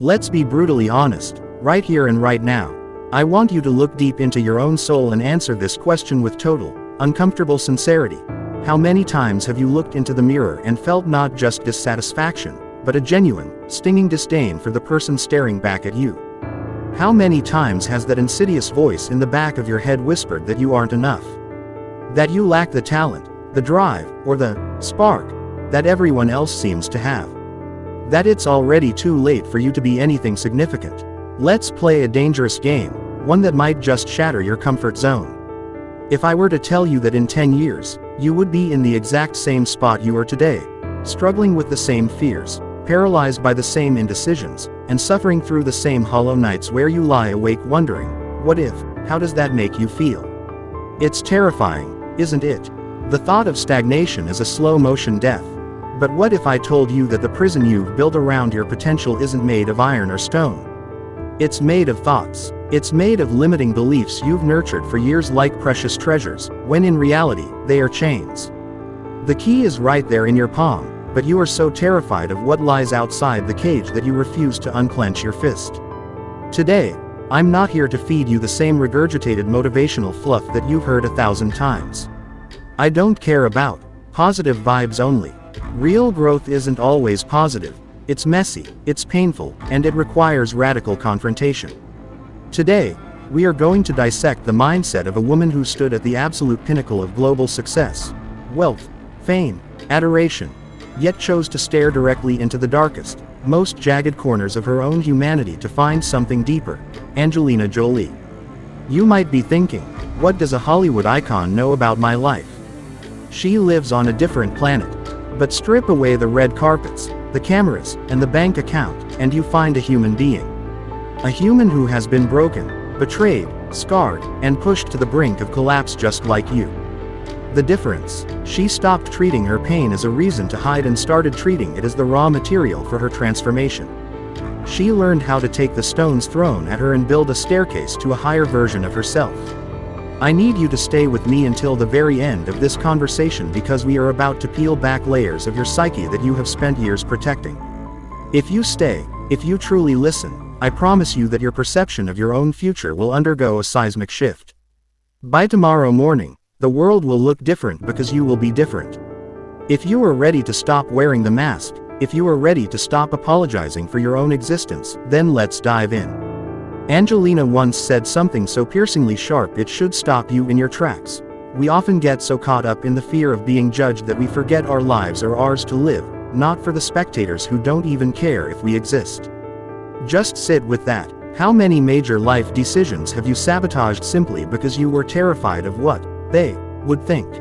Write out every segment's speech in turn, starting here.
Let's be brutally honest, right here and right now. I want you to look deep into your own soul and answer this question with total, uncomfortable sincerity. How many times have you looked into the mirror and felt not just dissatisfaction, but a genuine, stinging disdain for the person staring back at you? How many times has that insidious voice in the back of your head whispered that you aren't enough? That you lack the talent, the drive, or the spark that everyone else seems to have? That it's already too late for you to be anything significant? Let's play a dangerous game, one that might just shatter your comfort zone. If I were to tell you that in 10 years, you would be in the exact same spot you are today, struggling with the same fears, paralyzed by the same indecisions, and suffering through the same hollow nights where you lie awake wondering, what if? How does that make you feel? It's terrifying, isn't it? The thought of stagnation is a slow-motion death. But what if I told you that the prison you've built around your potential isn't made of iron or stone? It's made of thoughts. It's made of limiting beliefs you've nurtured for years like precious treasures, when in reality, they are chains. The key is right there in your palm, but you are so terrified of what lies outside the cage that you refuse to unclench your fist. Today, I'm not here to feed you the same regurgitated motivational fluff that you've heard 1,000 times. I don't care about positive vibes only. Real growth isn't always positive. It's messy, it's painful, and it requires radical confrontation. Today, we are going to dissect the mindset of a woman who stood at the absolute pinnacle of global success, wealth, fame, adoration, yet chose to stare directly into the darkest, most jagged corners of her own humanity to find something deeper. Angelina Jolie. You might be thinking, what does a Hollywood icon know about my life? She lives on a different planet. But strip away the red carpets, the cameras, and the bank account, and you find a human being. A human who has been broken, betrayed, scarred, and pushed to the brink of collapse just like you. The difference: she stopped treating her pain as a reason to hide and started treating it as the raw material for her transformation. She learned how to take the stones thrown at her and build a staircase to a higher version of herself. I need you to stay with me until the very end of this conversation because we are about to peel back layers of your psyche that you have spent years protecting. If you stay, if you truly listen, I promise you that your perception of your own future will undergo a seismic shift. By tomorrow morning, the world will look different because you will be different. If you are ready to stop wearing the mask, if you are ready to stop apologizing for your own existence, then let's dive in. Angelina once said something so piercingly sharp it should stop you in your tracks. We often get so caught up in the fear of being judged that we forget our lives are ours to live, not for the spectators who don't even care if we exist. Just sit with that. How many major life decisions have you sabotaged simply because you were terrified of what they would think?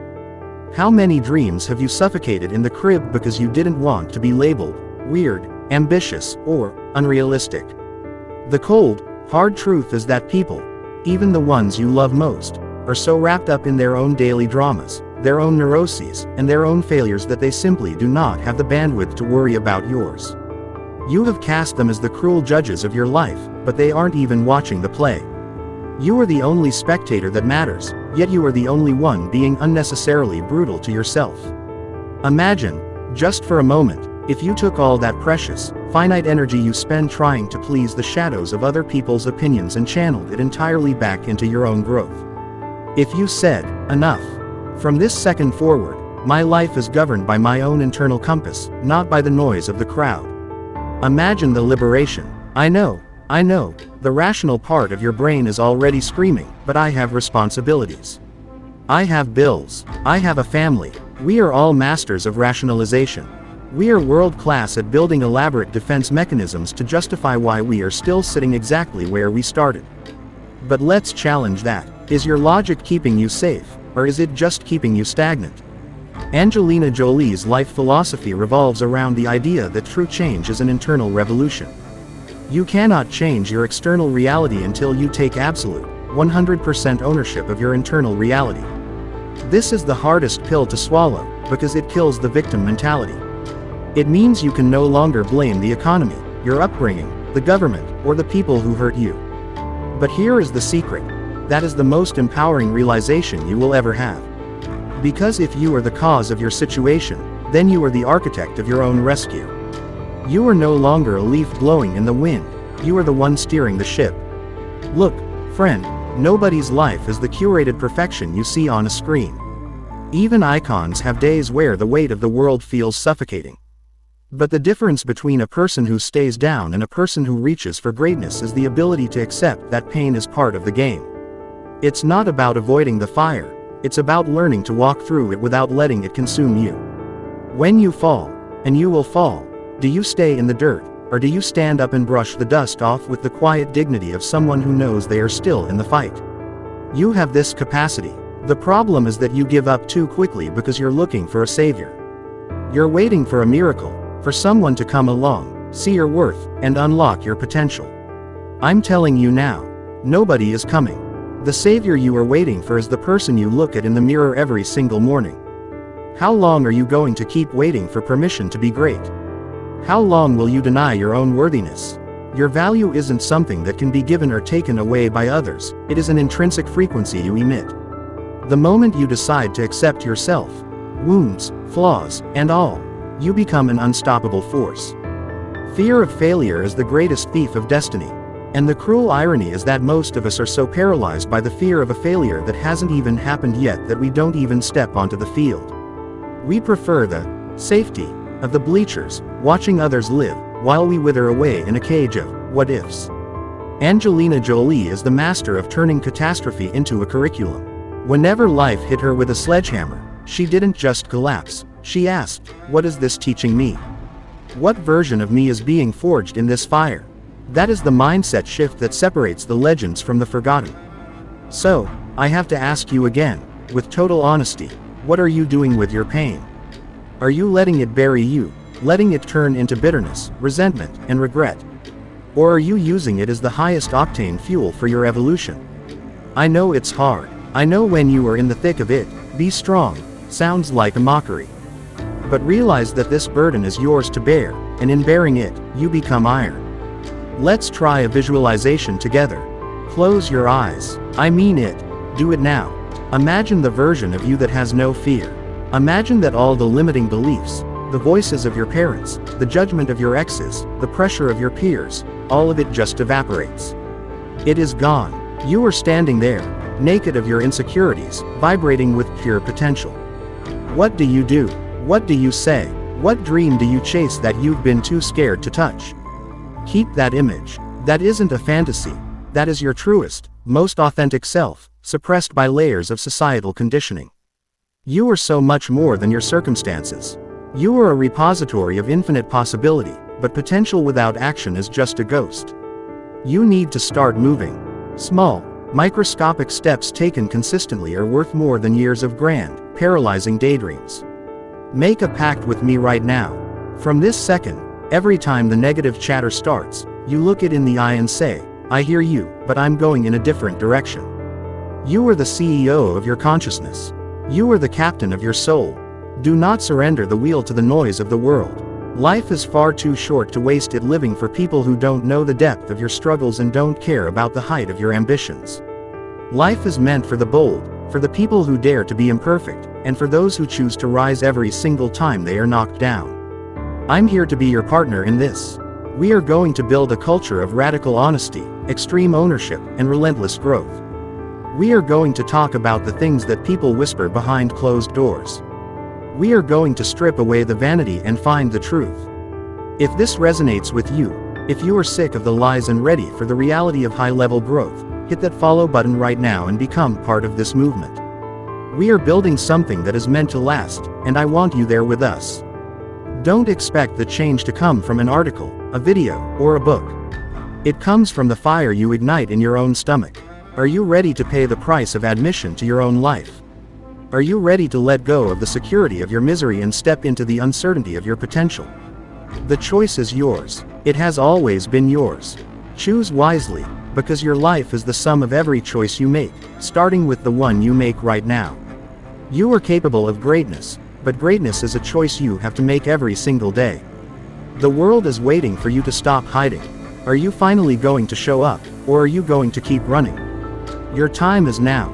How many dreams have you suffocated in the crib because you didn't want to be labeled weird, ambitious, or unrealistic? The cold, hard truth is that people, even the ones you love most, are so wrapped up in their own daily dramas, their own neuroses, and their own failures that they simply do not have the bandwidth to worry about yours. You have cast them as the cruel judges of your life, but they aren't even watching the play. You are the only spectator that matters, yet you are the only one being unnecessarily brutal to yourself. Imagine, just for a moment, if you took all that precious, finite energy you spend trying to please the shadows of other people's opinions and channeled it entirely back into your own growth. If you said, enough. From this second forward, my life is governed by my own internal compass, not by the noise of the crowd. Imagine the liberation. I know, the rational part of your brain is already screaming, but I have responsibilities. I have bills. I have a family. We are all masters of rationalization. We are world-class at building elaborate defense mechanisms to justify why we are still sitting exactly where we started. But let's challenge that. Is your logic keeping you safe, or is it just keeping you stagnant? Angelina Jolie's life philosophy revolves around the idea that true change is an internal revolution. You cannot change your external reality until you take absolute, 100% ownership of your internal reality. This is the hardest pill to swallow, because it kills the victim mentality. It means you can no longer blame the economy, your upbringing, the government, or the people who hurt you. But here is the secret. That is the most empowering realization you will ever have. Because if you are the cause of your situation, then you are the architect of your own rescue. You are no longer a leaf blowing in the wind, you are the one steering the ship. Look, friend, nobody's life is the curated perfection you see on a screen. Even icons have days where the weight of the world feels suffocating. But the difference between a person who stays down and a person who reaches for greatness is the ability to accept that pain is part of the game. It's not about avoiding the fire, it's about learning to walk through it without letting it consume you. When you fall, and you will fall, do you stay in the dirt, or do you stand up and brush the dust off with the quiet dignity of someone who knows they are still in the fight? You have this capacity. The problem is that you give up too quickly because you're looking for a savior. You're waiting for a miracle, for someone to come along, see your worth, and unlock your potential. I'm telling you now, nobody is coming. The savior you are waiting for is the person you look at in the mirror every single morning. How long are you going to keep waiting for permission to be great? How long will you deny your own worthiness? Your value isn't something that can be given or taken away by others, it is an intrinsic frequency you emit. The moment you decide to accept yourself, wounds, flaws, and all, you become an unstoppable force. Fear of failure is the greatest thief of destiny. And the cruel irony is that most of us are so paralyzed by the fear of a failure that hasn't even happened yet that we don't even step onto the field. We prefer the safety of the bleachers, watching others live, while we wither away in a cage of what-ifs. Angelina Jolie is the master of turning catastrophe into a curriculum. Whenever life hit her with a sledgehammer, she didn't just collapse, she asked, "What is this teaching me? What version of me is being forged in this fire?" That is the mindset shift that separates the legends from the forgotten. So, I have to ask you again, with total honesty, what are you doing with your pain? Are you letting it bury you, letting it turn into bitterness, resentment, and regret? Or are you using it as the highest octane fuel for your evolution? I know it's hard. I know when you are in the thick of it, be strong, sounds like a mockery. But realize that this burden is yours to bear, and in bearing it, you become iron. Let's try a visualization together. Close your eyes. I mean it. Do it now. Imagine the version of you that has no fear. Imagine that all the limiting beliefs, the voices of your parents, the judgment of your exes, the pressure of your peers, all of it just evaporates. It is gone. You are standing there, naked of your insecurities, vibrating with pure potential. What do you do? What do you say? What dream do you chase that you've been too scared to touch? Keep that image. That isn't a fantasy. That is your truest, most authentic self, suppressed by layers of societal conditioning. You are so much more than your circumstances. You are a repository of infinite possibility, but potential without action is just a ghost. You need to start moving. Small, microscopic steps taken consistently are worth more than years of grand, paralyzing daydreams. Make a pact with me right now. From this second, every time the negative chatter starts, you look it in the eye and say, "I hear you, but I'm going in a different direction." You are the CEO of your consciousness. You are the captain of your soul. Do not surrender the wheel to the noise of the world. Life is far too short to waste it living for people who don't know the depth of your struggles and don't care about the height of your ambitions. Life is meant for the bold, for the people who dare to be imperfect, and for those who choose to rise every single time they are knocked down. I'm here to be your partner in this. We are going to build a culture of radical honesty, extreme ownership, and relentless growth. We are going to talk about the things that people whisper behind closed doors. We are going to strip away the vanity and find the truth. If this resonates with you, if you are sick of the lies and ready for the reality of high-level growth, hit that follow button right now and become part of this movement. We are building something that is meant to last, and I want you there with us. Don't expect the change to come from an article, a video, or a book. It comes from the fire you ignite in your own stomach. Are you ready to pay the price of admission to your own life? Are you ready to let go of the security of your misery and step into the uncertainty of your potential? The choice is yours. It has always been yours. Choose wisely, because your life is the sum of every choice you make, starting with the one you make right now. You are capable of greatness, but greatness is a choice you have to make every single day. The world is waiting for you to stop hiding. Are you finally going to show up, or are you going to keep running? Your time is now.